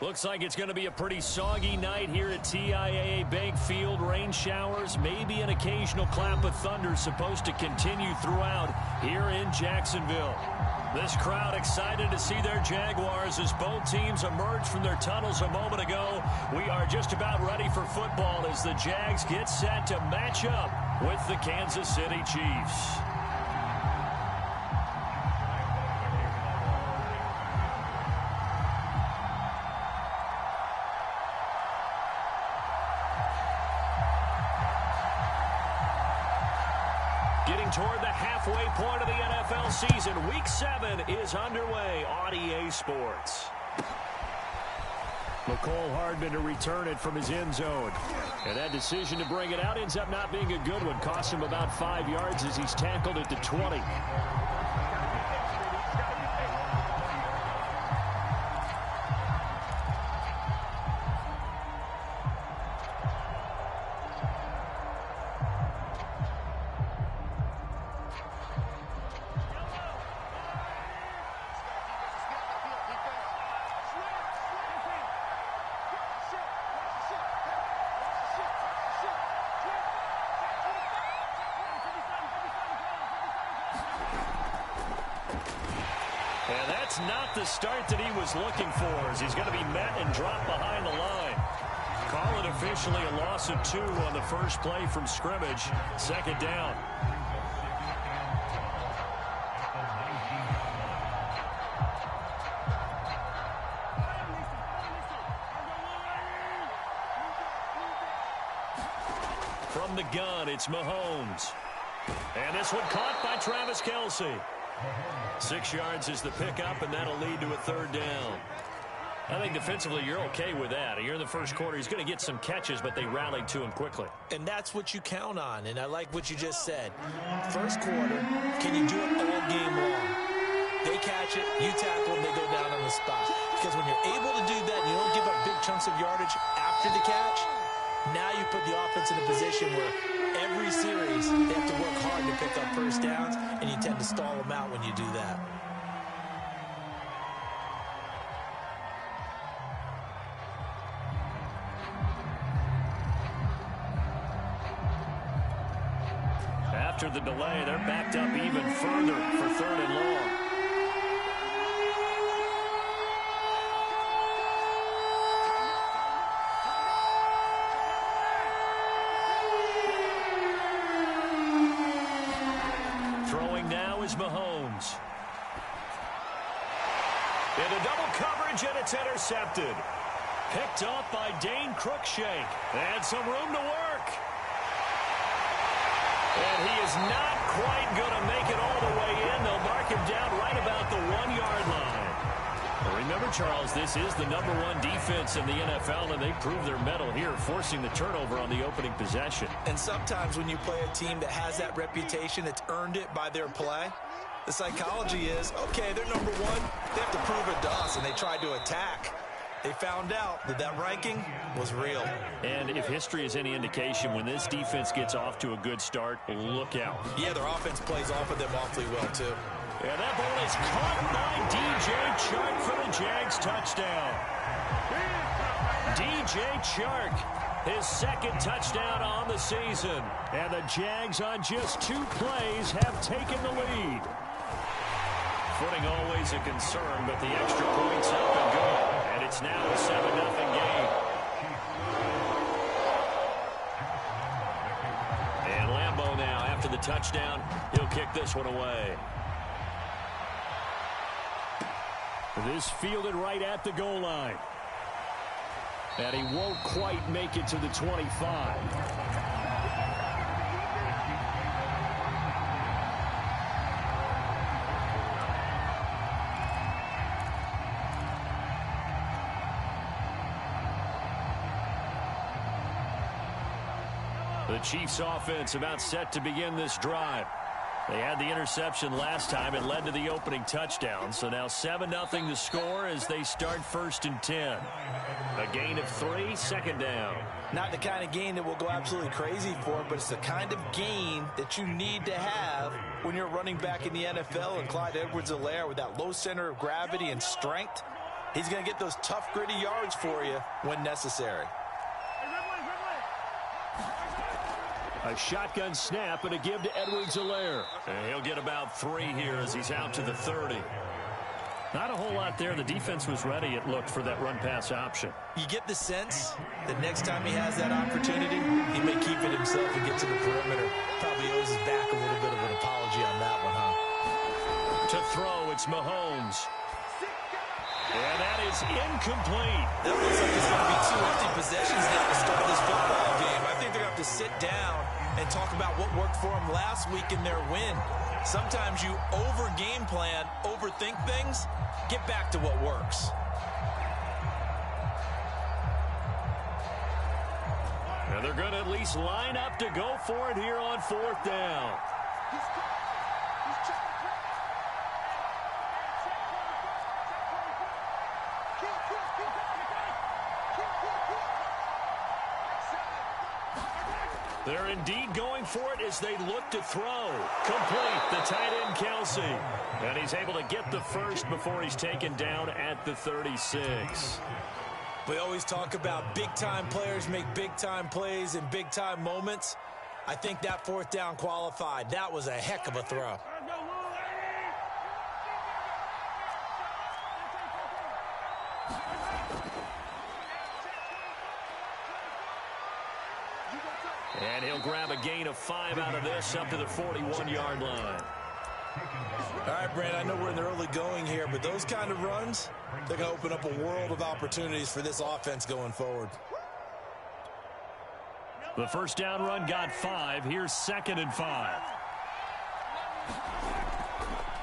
Looks like it's going to be a pretty soggy night here at TIAA Bank Field. Rain showers, maybe an occasional clap of thunder supposed to continue throughout here in Jacksonville. This crowd excited to see their Jaguars as both teams emerged from their tunnels a moment ago. We are just about ready for football as the Jags get set to match up with the Kansas City Chiefs. Getting toward the halfway point of the NFL season, Week 7 is underway on EA Sports. McCole Hardman to return it from his end zone. And that decision to bring it out ends up not being a good one. Costs him about 5 yards as he's tackled at the 20. And that's not the start that he was looking for, as he's going to be met and dropped behind the line. Call it officially a loss of 2 on the first play from scrimmage. Second down. From the gun, it's Mahomes. And this one caught by Travis Kelce. 6 yards is the pickup, and that'll lead to a third down. I think defensively you're okay with that. You're in the first quarter. He's going to get some catches, but they rallied to him quickly. And that's what you count on, and I like what you just said. First quarter, can you do it all game long? They catch it, you tackle them, they go down on the spot. Because when you're able to do that and you don't give up big chunks of yardage after the catch, now you put the offense in a position where every series they have to work hard to pick up first downs, and you tend to stall them out when you do that. After the delay, they're backed up even further for third and long. Throwing now is Mahomes. Into double coverage, and it's intercepted. Picked off by Dane Cruikshank. And some room to work. And he is not quite going to make it all the way in. They'll mark him down right about the 1-yard line. Well, remember, Charles, this is the #1 defense in the NFL, and they prove their mettle here, forcing the turnover on the opening possession. And sometimes when you play a team that has that reputation, it's earned it by their play. The psychology is, okay, they're #1. They have to prove it to us, and they tried to attack. They found out that that ranking was real. And if history is any indication, when this defense gets off to a good start, look out. Yeah, their offense plays off of them awfully well, too. And that ball is caught by DJ Chark for the Jags touchdown. DJ Chark, his second touchdown on the season. And the Jags on just 2 plays have taken the lead. Footing always a concern, but the extra point's up and good. And it's now a 7-0 game. And Lambeau now, after the touchdown, he'll kick this one away. This fielded right at the goal line. And he won't quite make it to the 25. The Chiefs offense about set to begin this drive. They had the interception last time. It led to the opening touchdown. So now 7-0 the score as they start 1st and 10. A gain of 3, second down. Not the kind of gain that will go absolutely crazy for, but it's the kind of gain that you need to have when you're running back in the NFL. And Clyde Edwards-Helaire, with that low center of gravity and strength, he's going to get those tough, gritty yards for you when necessary. A shotgun snap and a give to Edwards-Helaire. And he'll get about 3 here as he's out to the 30. Not a whole lot there. The defense was ready, it looked, for that run-pass option. You get the sense that next time he has that opportunity, he may keep it himself and get to the perimeter. Probably owes his back a little bit of an apology on that one, huh? To throw, it's Mahomes. And that is incomplete. That looks like there's going to be 2 empty possessions now to start this football game. I think they're going to have to sit down and talk about what worked for them last week in their win. Sometimes you over-game plan, overthink things. Get back to what works. And they're going to at least line up to go for it here on 4th down. They're indeed going for it as they look to throw. Complete, the tight end Kelsey. And he's able to get the first before he's taken down at the 36. We always talk about big-time players make big-time plays in big-time moments. I think that 4th down qualified. That was a heck of a throw. And he'll grab a gain of 5 out of this up to the 41-yard line. All right, Brand, I know we're in the early going here, but those kind of runs, they're going to open up a world of opportunities for this offense going forward. The first down run got 5. Here's 2nd and 5.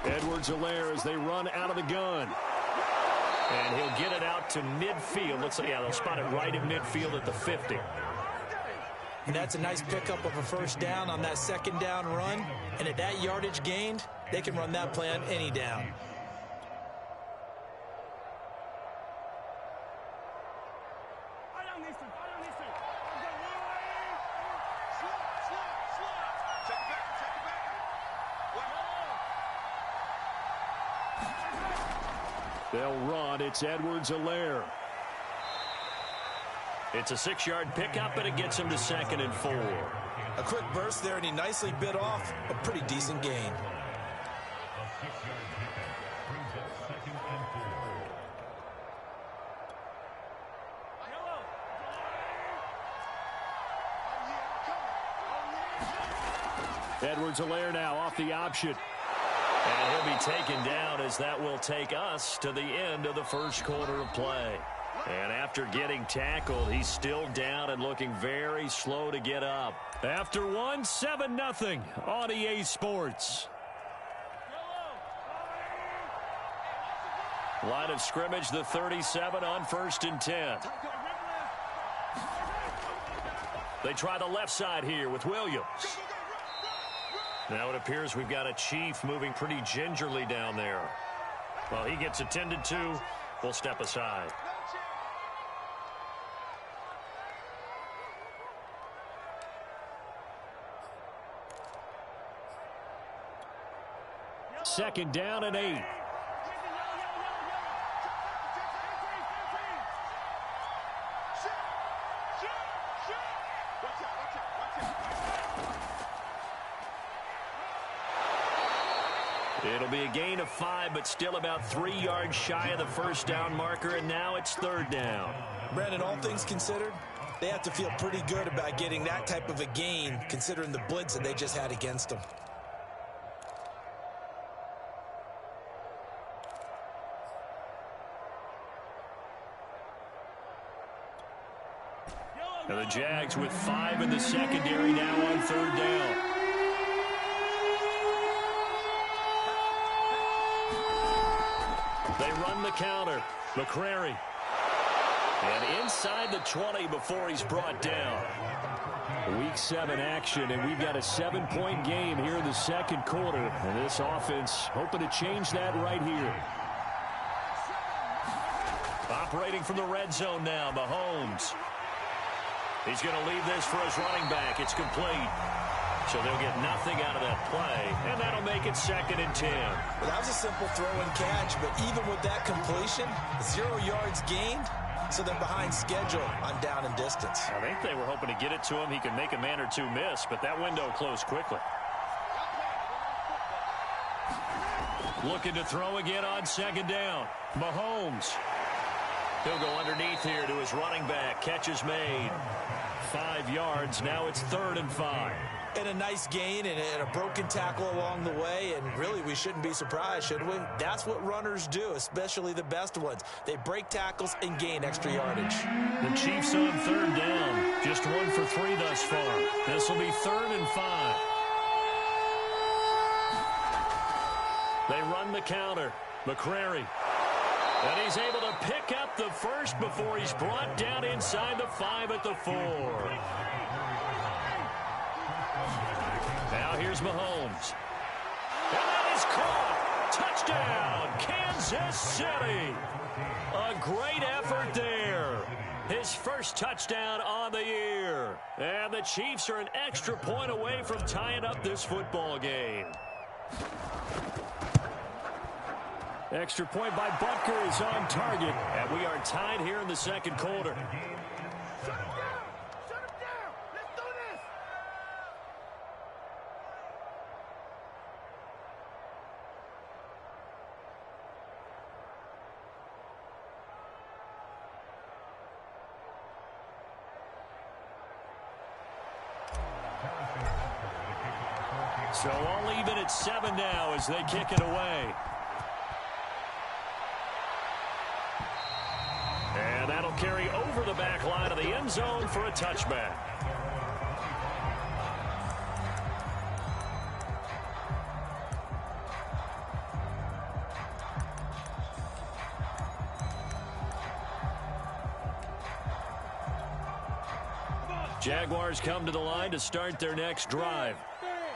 Edwards-Helaire as they run out of the gun. And he'll get it out to midfield. Looks like, yeah, they'll spot it right at midfield at the 50. And that's a nice pickup of a first down on that 2nd down run. And at that yardage gained, they can run that play on any down. They'll run. It's Edwards-Helaire. It's a 6-yard pickup, and it gets him to 2nd and 4. A quick burst there, and he nicely bit off a pretty decent gain. Edwards-Helaire now off the option. And he'll be taken down as that will take us to the end of the first quarter of play. And after getting tackled, he's still down and looking very slow to get up. After one, 7-0 on EA Sports. Line of scrimmage, the 37 on 1st and 10. They try the left side here with Williams. Now it appears we've got a Chief moving pretty gingerly down there. Well, he gets attended to. We'll step aside. Second down and 8. It'll be a gain of 5, but still about 3 yards shy of the first down marker, and now it's 3rd down. Brandon, all things considered, they have to feel pretty good about getting that type of a gain, considering the blitz that they just had against them. And the Jags with 5 in the secondary now on 3rd down. They run the counter. McCrary. And inside the 20 before he's brought down. Week 7 action, and we've got a 7-point game here in the 2nd quarter. And this offense hoping to change that right here. Operating from the red zone now, Mahomes. He's going to leave this for his running back. It's complete. So they'll get nothing out of that play, and that'll make it 2nd and 10. Well, that was a simple throw and catch, but even with that completion, 0 yards gained, so they're behind schedule on down and distance. I think they were hoping to get it to him. He could make a man or two miss, but that window closed quickly. Looking to throw again on 2nd down. Mahomes. He'll go underneath here to his running back. Catch is made. 5 yards. Now it's 3rd and 5. And a nice gain and a broken tackle along the way, and really we shouldn't be surprised, should we? That's what runners do, especially the best ones. They break tackles and gain extra yardage. The Chiefs on 3rd down. Just 1 for 3 thus far. This will be 3rd and 5. They run the counter. McCrary. And he's able to pick up the first before he's brought down inside the 5 at the 4. Now here's Mahomes. And that is caught. Touchdown, Kansas City. A great effort there. His first touchdown on the year. And the Chiefs are an extra point away from tying up this football game. Extra point by Butker is on target. And we are tied here in the 2nd quarter. So all even at 7 now as they kick it away. And that'll carry over the back line of the end zone for a touchback. Jaguars come to the line to start their next drive.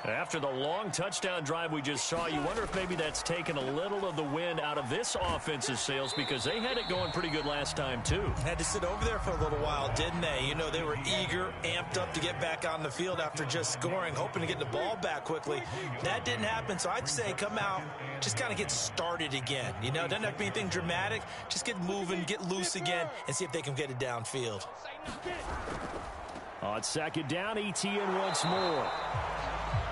After the long touchdown drive we just saw, you wonder if maybe that's taken a little of the wind out of this offense's sails because they had it going pretty good last time, too. Had to sit over there for a little while, didn't they? You know, they were eager, amped up to get back on the field after just scoring, hoping to get the ball back quickly. That didn't happen, so I'd say come out, just kind of get started again. You know, doesn't have to be anything dramatic. Just get moving, get loose again, and see if they can get it downfield. On 2nd down, ETN once more.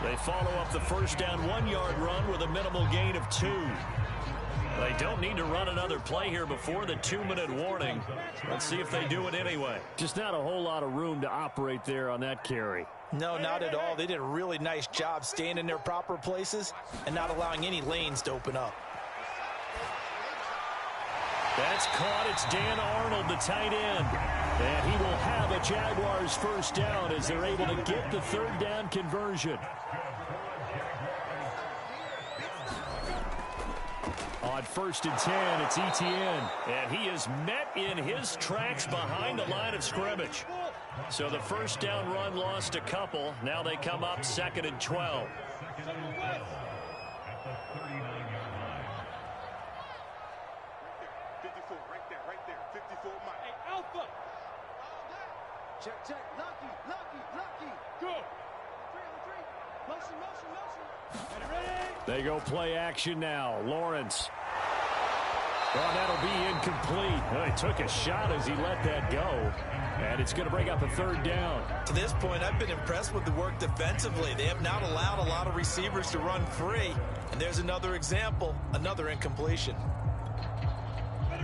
They follow up the first down 1-yard run with a minimal gain of 2. They don't need to run another play here before the 2-minute warning. Let's see if they do it anyway. Just not a whole lot of room to operate there on that carry. No, not at all. They did a really nice job staying in their proper places and not allowing any lanes to open up. That's caught. It's Dan Arnold, the tight end. And he will have a Jaguars first down as they're able to get the 3rd down conversion. On 1st and 10, it's ETN. And he is met in his tracks behind the line of scrimmage. So the first down run lost a couple. Now they come up 2nd and 12. Check. Lucky. Go. 3 on 3. Motion. Ready. They go play action now. Lawrence. Well, that'll be incomplete. Well, he took a shot as he let that go. And it's going to bring up a 3rd down. To this point, I've been impressed with the work defensively. They have not allowed a lot of receivers to run free. And there's another example, another incompletion.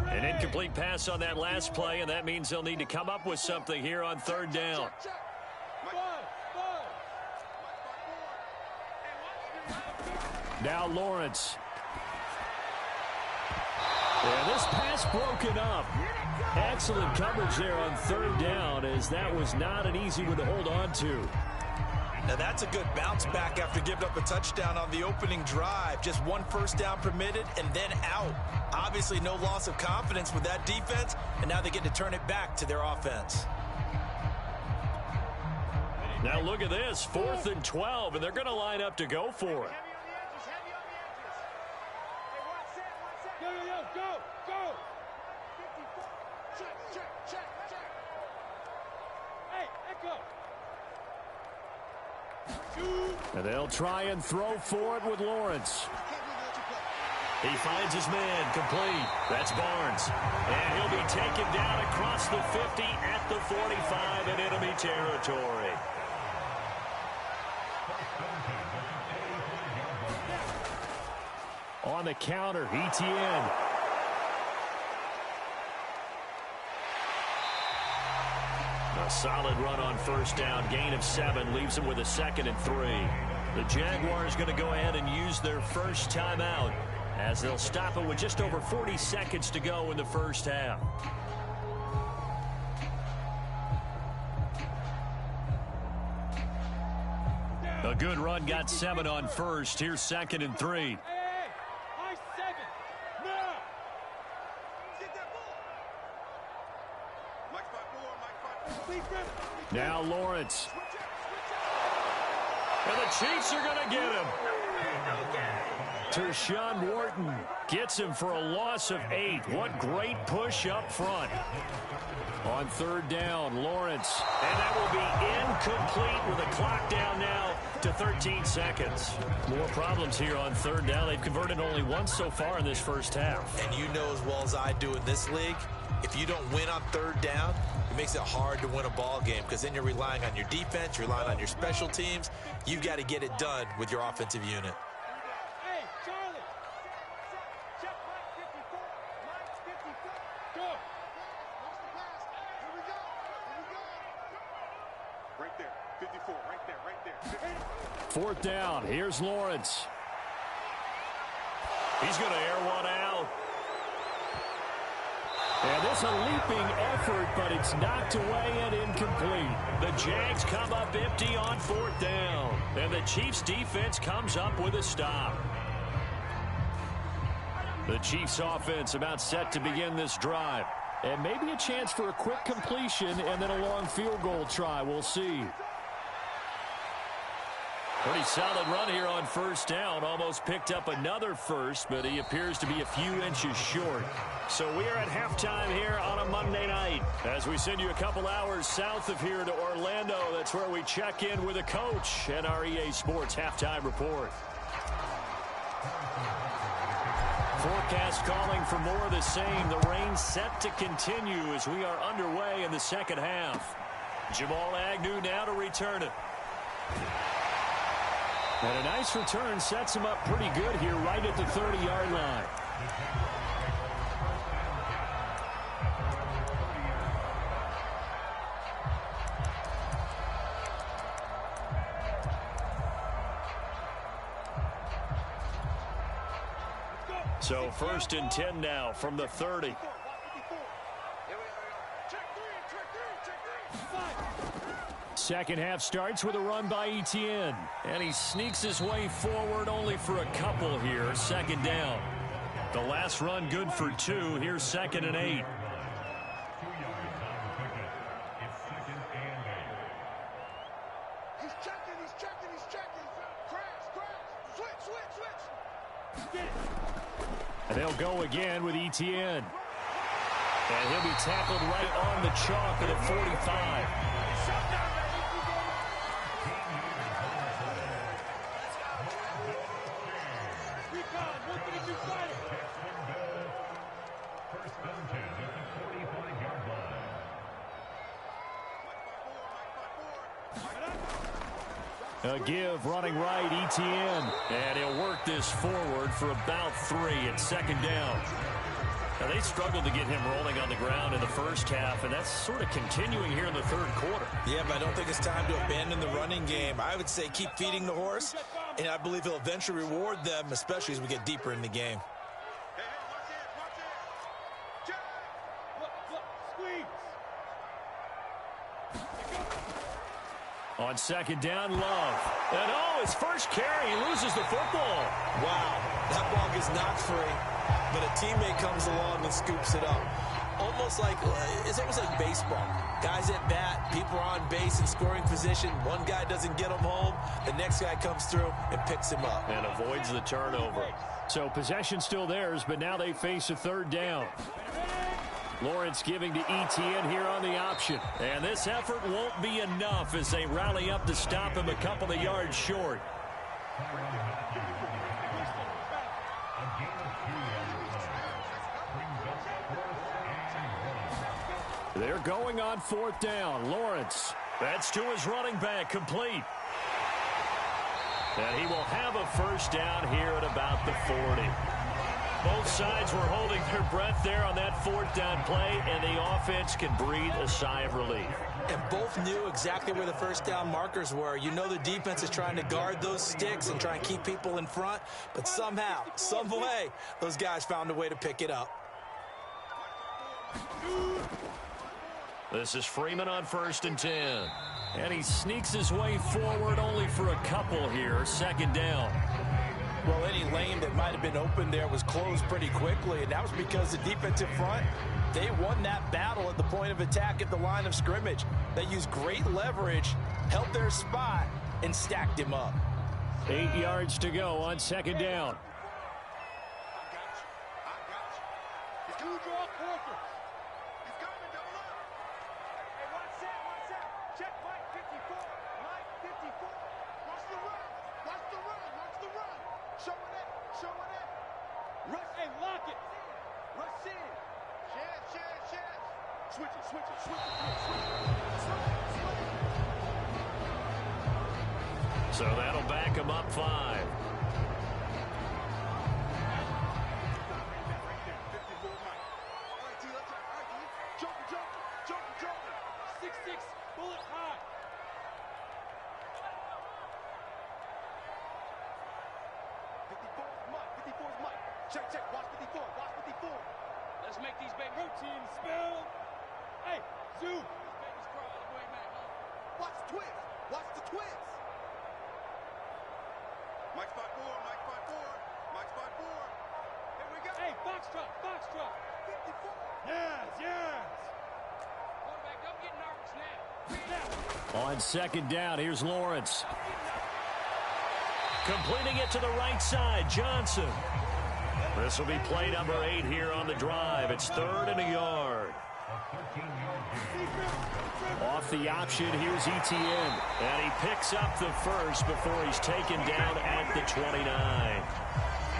An incomplete pass on that last play, and that means they'll need to come up with something here on 3rd down. Now Lawrence. And this pass broken up. Excellent coverage there on third down, as that was not an easy one to hold on to. Now that's a good bounce back after giving up a touchdown on the opening drive. Just one first down permitted and then out. Obviously no loss of confidence with that defense, and now they get to turn it back to their offense. Now look at this, 4th and 12, and they're going to line up to go for it. Go. Check. Hey, echo. And they'll try and throw for it with Lawrence. He finds his man, complete. That's Barnes. And he'll be taken down across the 50 at the 45 in enemy territory. On the counter, ETN. A solid run on first down. Gain of 7 leaves them with a 2nd and 3. The Jaguars going to go ahead and use their first timeout, as they'll stop it with just over 40 seconds to go in the first half. A good run got 7 on first. Here's 2nd and 3. Now Lawrence. And the Chiefs are going to get him. Tershawn Wharton gets him for a loss of 8. What great push up front. On third down, Lawrence. And that will be incomplete with a clock down now to 13 seconds. More problems here on third down. They've converted only once so far in this first half. And you know as well as I do in this league, if you don't win on third down, it makes it hard to win a ball game, because then you're relying on your defense, you're relying on your special teams. You've got to get it done with your offensive unit. Hey, Charlie. Check Mike 54. Mike 54. Go. Watch the pass. Here we go. Right there. 54. Right there. 4th down. Here's Lawrence. He's going to air one out. And this a leaping effort, but it's knocked away and incomplete. The Jags come up empty on 4th down. And the Chiefs defense comes up with a stop. The Chiefs offense about set to begin this drive. And maybe a chance for a quick completion and then a long field goal try. We'll see. Pretty solid run here on first down. Almost picked up another first, but he appears to be a few inches short. So we are at halftime here on a Monday night, as we send you a couple hours south of here to Orlando. That's where we check in with a coach and our EA Sports halftime report. Forecast calling for more of the same. The rain set to continue as we are underway in the second half. Jamal Agnew now to return it. And a nice return sets him up pretty good here right at the 30-yard line. So 1st and 10 now from the 30. Second half starts with a run by ETN. And he sneaks his way forward only for a couple here. 2nd down. The last run good for 2. Here's 2nd and 8. He's checking. Crash. Switch. And they'll go again with ETN. And he'll be tackled right on the chalk at the 45. A give running right, ETN. And he'll work this forward for about 3 at 2nd down. Now, they struggled to get him rolling on the ground in the first half, and that's sort of continuing here in the 3rd quarter. Yeah, but I don't think it's time to abandon the running game. I would say keep feeding the horse, and I believe he'll eventually reward them, especially as we get deeper in the game. On second down, Love. And his first carry, he loses the football. Wow, that ball gets knocked free, but a teammate comes along and scoops it up. It's almost like baseball. Guys at bat, people are on base in scoring position. One guy doesn't get him home. The next guy comes through and picks him up. And avoids the turnover. So possession still theirs, but now they face a third down. Lawrence giving to Etienne here on the option. And this effort won't be enough as they rally up to stop him a couple of yards short. They're going on fourth down. Lawrence. That's to his running back. Complete. And he will have a first down here at about the 40. Both sides were holding their breath there on that fourth down play, and the offense can breathe a sigh of relief. And both knew exactly where the first down markers were. You know the defense is trying to guard those sticks and try and keep people in front, but somehow, some way, those guys found a way to pick it up. This is Freeman on 1st and 10. And he sneaks his way forward only for a couple here. Second down. Well, any lane that might have been open there was closed pretty quickly, and that was because the defensive front, they won that battle at the point of attack at the line of scrimmage. They used great leverage, held their spot, and stacked him up. 8 yards to go on second down. So that'll back him up 5. Check, watch 54, watch 54. Let's make these big routines spell. Hey, Zoo. This baby's crawl all the way back home. Watch the twist. Watch the twist. Mike spot 4, Mike spot 4, Mike spot 4. Here we go. Hey, box truck. 54. Yes. Quarterback, don't get nervous now. On second down, here's Lawrence. Completing it to the right side, Johnson. This will be play number 8 here on the drive. It's 3rd and a yard. Off the option, here's Etienne. And he picks up the first before he's taken down at the 29.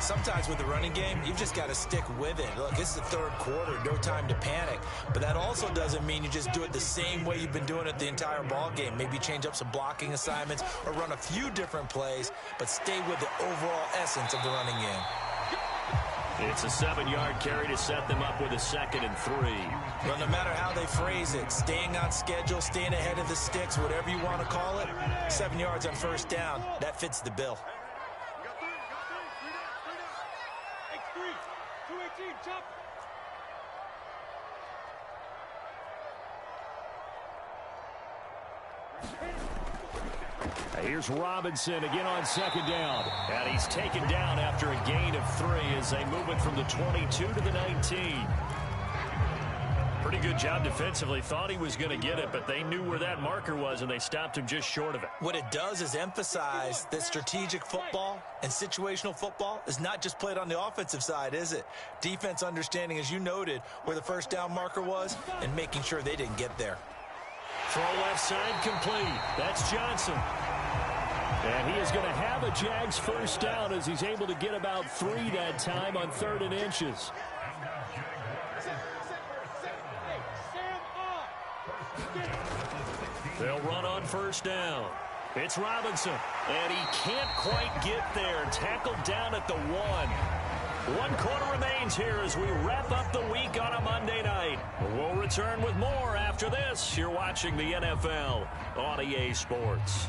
Sometimes with the running game, you've just got to stick with it. Look, it's the third quarter, no time to panic. But that also doesn't mean you just do it the same way you've been doing it the entire ball game. Maybe change up some blocking assignments or run a few different plays, but stay with the overall essence of the running game. It's a 7-yard carry to set them up with a 2nd and 3. Well, no matter how they phrase it, staying on schedule, staying ahead of the sticks, whatever you want to call it, 7 yards on first down, that fits the bill. Here's Robinson again on second down. And he's taken down after a gain of 3 as they move it from the 22 to the 19. Pretty good job defensively. Thought he was going to get it, but they knew where that marker was, and they stopped him just short of it. What it does is emphasize that strategic football and situational football is not just played on the offensive side, is it? Defense understanding, as you noted, where the first down marker was and making sure they didn't get there. Throw left side complete. That's Johnson. And he is going to have a Jags first down as he's able to get about 3 that time on 3rd and inches. They'll run on first down. It's Robinson, and he can't quite get there. Tackled down at the 1. 1 quarter remains here as we wrap up the week on a Monday night. We'll return with more after this. You're watching the NFL on EA Sports.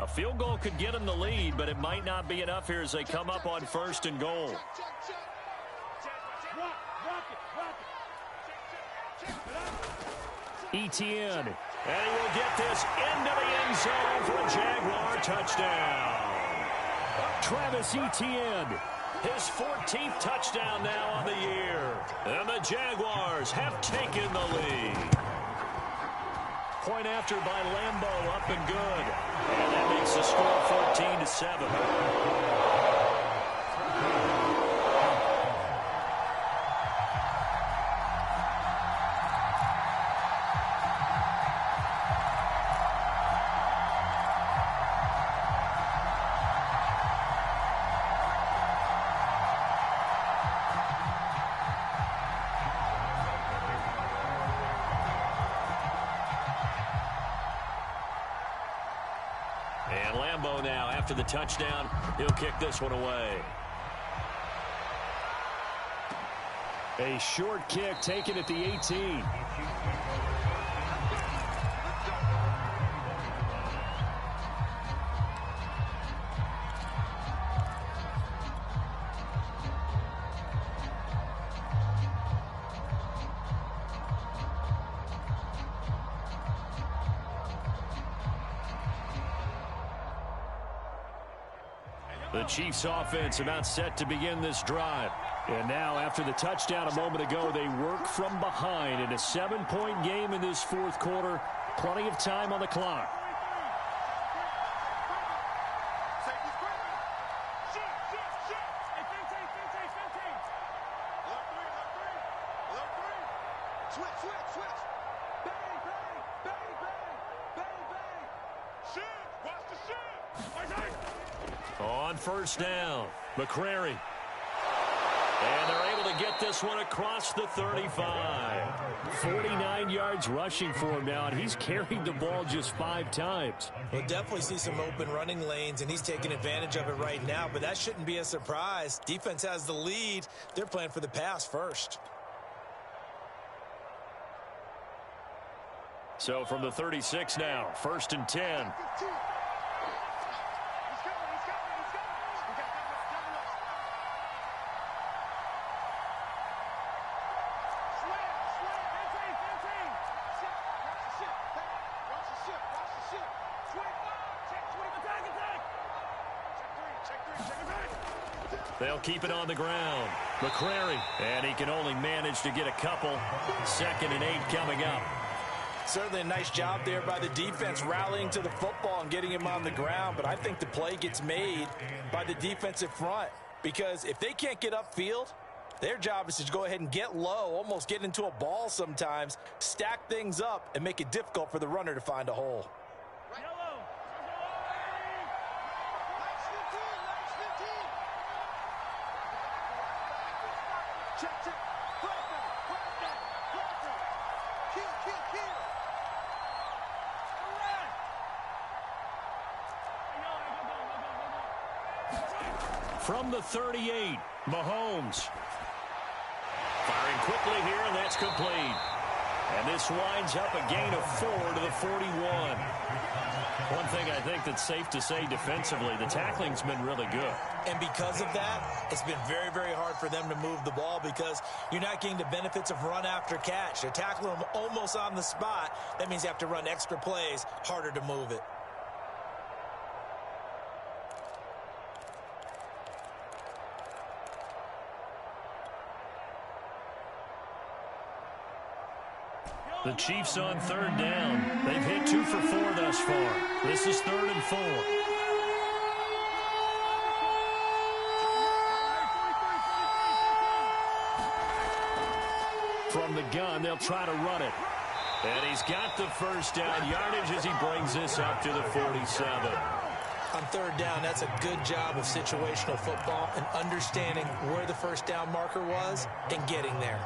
A field goal could get them the lead, but it might not be enough here as they come up on 1st and goal. Etienne, and he will get this into the end zone for a Jaguar touchdown. Travis Etienne, his 14th touchdown now on the year. And the Jaguars have taken the lead. Point after by Lambeau, up and good. And that makes the score 14-7. And Lambeau now, after the touchdown, he'll kick this one away. A short kick taken at the 18. The Chiefs offense about set to begin this drive. And now after the touchdown a moment ago, they work from behind in a 7-point game in this 4th quarter. Plenty of time on the clock. On 1st down, McCrary. And they're able to get this one across the 35. 49 yards rushing for him now, and he's carried the ball just 5 times. We'll definitely see some open running lanes, and he's taking advantage of it right now, but that shouldn't be a surprise. Defense has the lead. They're playing for the pass first. So from the 36 now, 1st and 10. They'll keep it on the ground. McCrary, and he can only manage to get a couple. 2nd and 8 coming up. Certainly a nice job there by the defense rallying to the football and getting him on the ground, but I think the play gets made by the defensive front because if they can't get upfield, their job is to go ahead and get low, almost get into a ball sometimes, stack things up, and make it difficult for the runner to find a hole. From the 38, Mahomes. Firing quickly here, and that's complete. And this winds up a gain of 4 to the 41. One thing I think that's safe to say defensively, the tackling's been really good. And because of that, it's been very, very hard for them to move the ball because you're not getting the benefits of run after catch. They're tackling them almost on the spot. That means you have to run extra plays, harder to move it. The Chiefs on 3rd down. They've hit 2 for 4 thus far. This is 3rd and 4. From the gun, they'll try to run it. And he's got the 1st down yardage as he brings this up to the 47. On 3rd down, that's a good job of situational football and understanding where the 1st down marker was and getting there.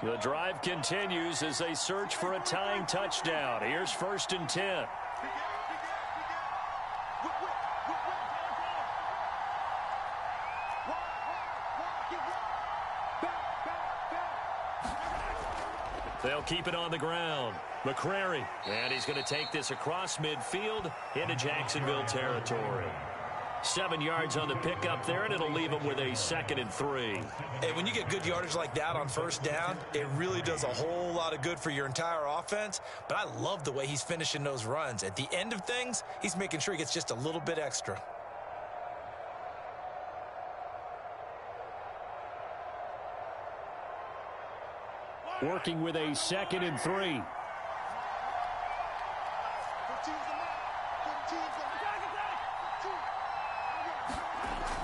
The drive continues as they search for a tying touchdown. Here's 1st and 10. They'll keep it on the ground. McCrary. And he's going to take this across midfield into Jacksonville territory. 7 yards on the pickup there, and it'll leave him with a 2nd and 3. Hey, when you get good yardage like that on first down, it really does a whole lot of good for your entire offense. But I love the way he's finishing those runs. At the end of things, he's making sure he gets just a little bit extra. Working with a 2nd and 3.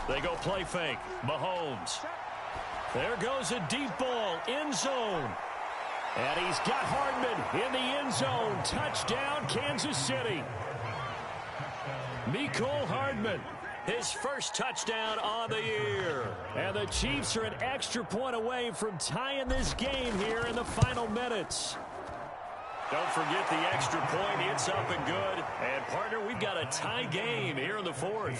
They go play fake. Mahomes. There goes a deep ball. End zone. And he's got Hardman in the end zone. Touchdown, Kansas City. Mecole Hardman. His first touchdown on the year. And the Chiefs are an extra point away from tying this game here in the final minutes. Don't forget the extra point. It's up and good. And, partner, we've got a tie game here in the 4th.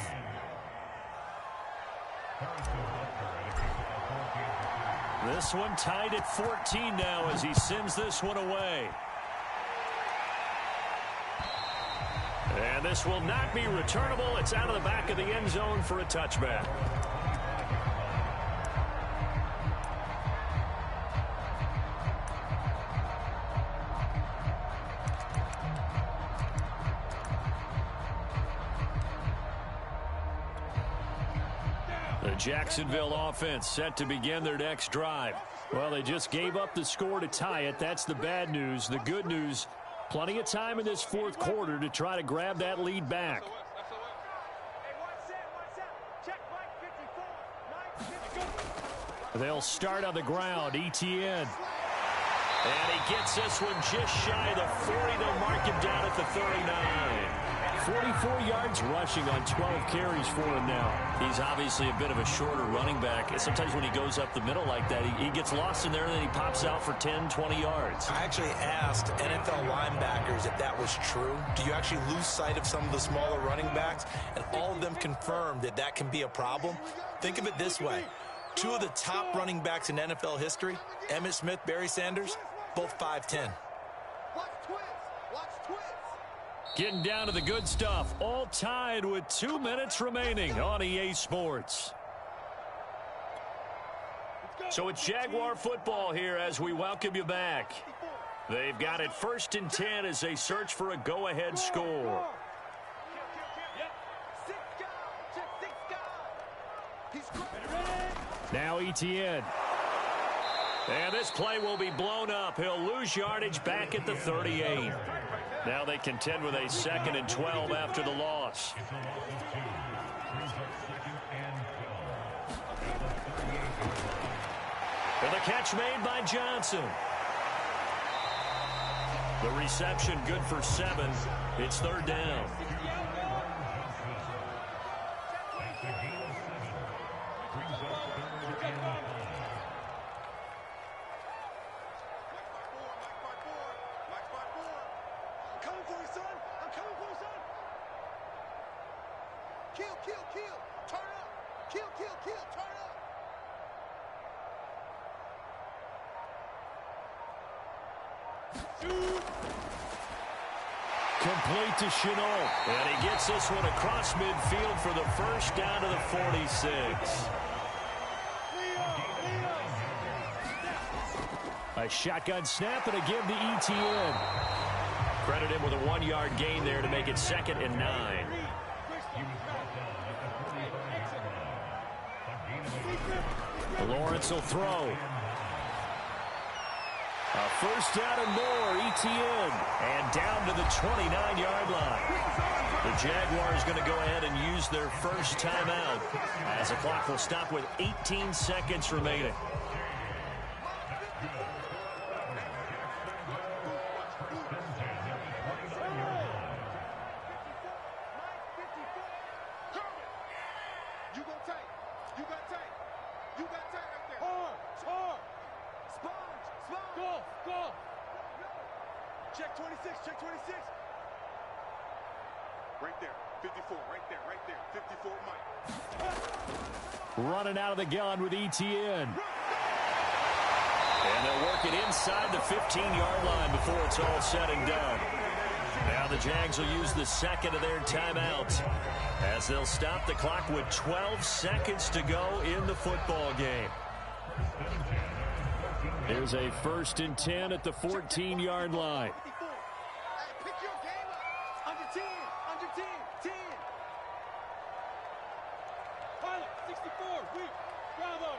This one tied at 14 now as he sends this one away. And this will not be returnable. It's out of the back of the end zone for a touchback. The Jacksonville offense set to begin their next drive. Well, they just gave up the score to tie it. That's the bad news. The good news, plenty of time in this 4th quarter to try to grab that lead back. They'll start on the ground. Etienne. And he gets this one just shy of the 40. They'll mark him down at the 39. 44 yards rushing on 12 carries for him now. He's obviously a bit of a shorter running back. Sometimes when he goes up the middle like that, he gets lost in there, and then he pops out for 10, 20 yards. I actually asked NFL linebackers if that was true. Do you actually lose sight of some of the smaller running backs? And all of them confirmed that that can be a problem. Think of it this way. 2 of the top running backs in NFL history, Emmitt Smith, Barry Sanders, both 5'10". Getting down to the good stuff. All tied with 2 minutes remaining on EA Sports. So it's Jaguar football here as we welcome you back. They've got it 1st and 10 as they search for a go-ahead score. Now Etienne. And this play will be blown up. He'll lose yardage back at the 38. Now they contend with a 2nd and 12 after the loss. And the catch made by Johnson. The reception good for 7. It's 3rd down. Complete to Chenault. And he gets this one across midfield for the first down to the 46. A shotgun snap and a give to Etienne. Credit him with a 1-yard gain there to make it 2nd and 9. Lawrence will throw. A first down and more, Etienne. And down to the 29-yard line. The Jaguars going to go ahead and use their first timeout as the clock will stop with 18 seconds remaining. Check 26, check 26. Right there. 54, right there. 54, Mike. Running out of the gun with ETN. And they'll work it inside the 15-yard line before it's all said and done. Now the Jags will use the second of their timeouts as they'll stop the clock with 12 seconds to go in the football game. Here's a 1st and 10 at the 14-yard line. Pick your game up. Under 10. 10. Pilot, 64, weak. Bravo.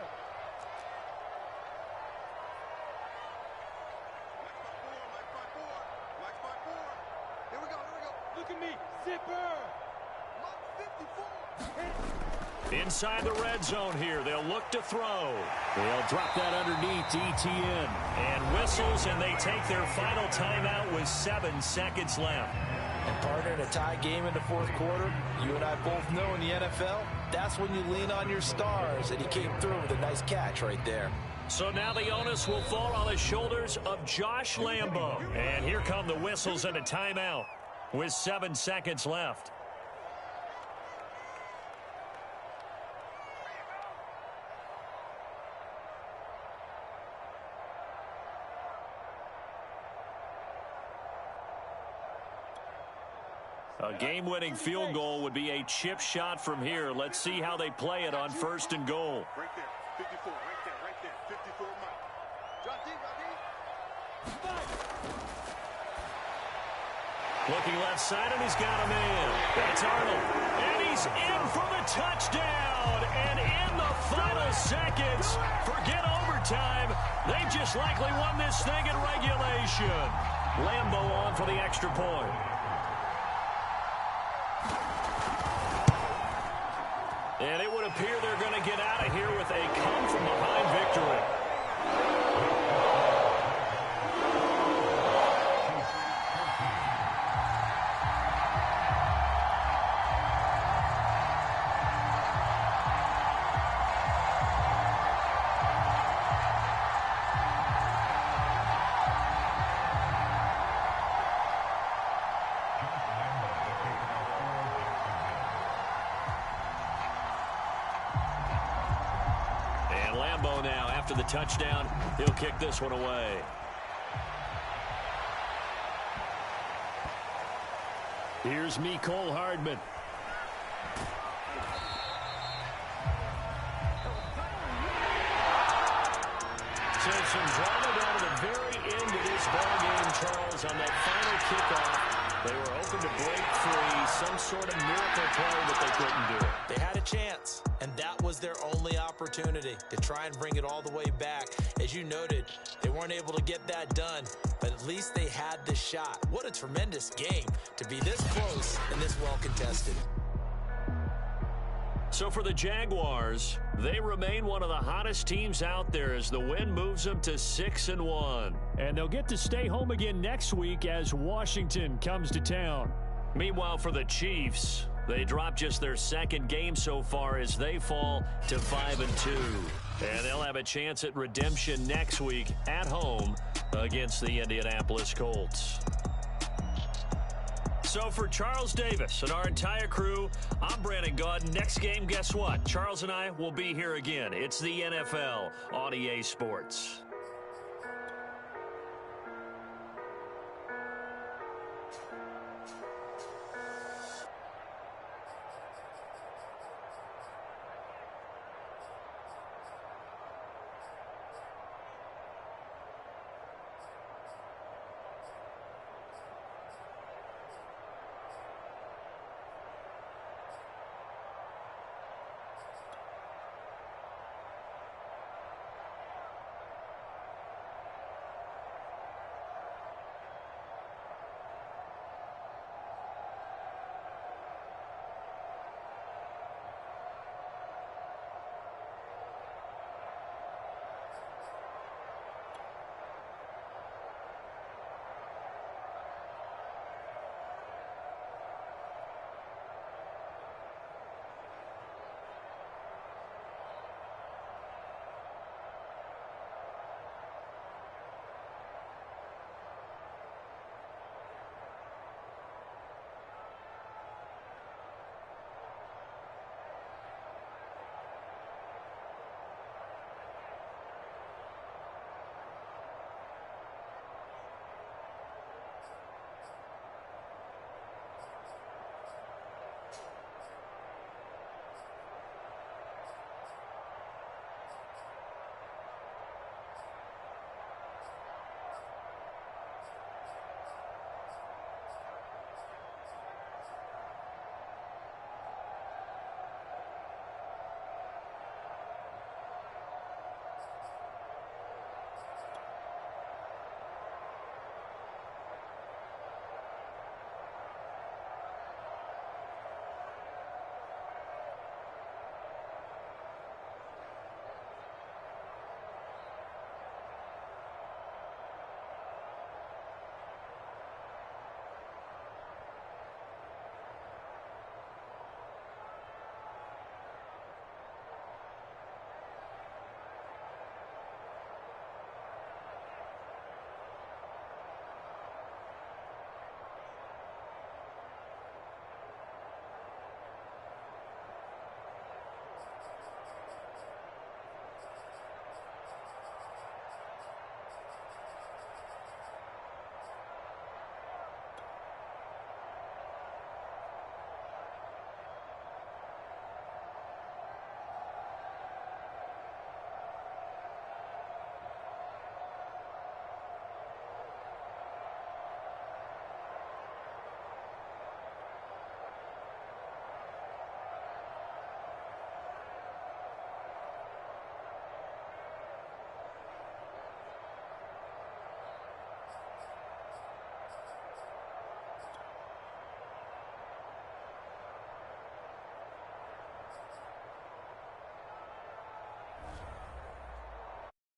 Mike's by four. Here we go. Look at me. Zipper. Lock 54. Inside the red zone here. They'll look to throw. They'll drop that underneath to ETN. And whistles, and they take their final timeout with 7 seconds left. And partner, in a tie game in the 4th quarter, you and I both know in the NFL, that's when you lean on your stars, and he came through with a nice catch right there. So now the onus will fall on the shoulders of Josh Lambo. And here come the whistles and a timeout with 7 seconds left. A game-winning field goal would be a chip shot from here. Let's see how they play it on 1st and goal. Right there. 54, right there. 54, Mike. Drop deep. Looking left side, and he's got a man. That's Arnold. And he's in for the touchdown. And in the final seconds, forget overtime. They just likely won this thing in regulation. Lambo on for the extra point. And it would appear they're going to get out of here with a come-from-behind victory. Lambo now, after the touchdown, he'll kick this one away. Here's Mecole Hardman. So some drama down to the very end of this ballgame, Charles, on that final kickoff. They were open to break free, some sort of miracle play, but they couldn't do it. They had a chance, and that was their only opportunity to try and bring it all the way back. As you noted, they weren't able to get that done, but at least they had the shot. What a tremendous game to be this close and this well contested. So for the Jaguars, they remain one of the hottest teams out there as the win moves them to 6-1. And they'll get to stay home again next week as Washington comes to town. Meanwhile, for the Chiefs, they drop just their second game so far as they fall to 5-2. And they'll have a chance at redemption next week at home against the Indianapolis Colts. So for Charles Davis and our entire crew, I'm Brandon Gaudin. Next game, guess what? Charles and I will be here again. It's the NFL on EA Sports.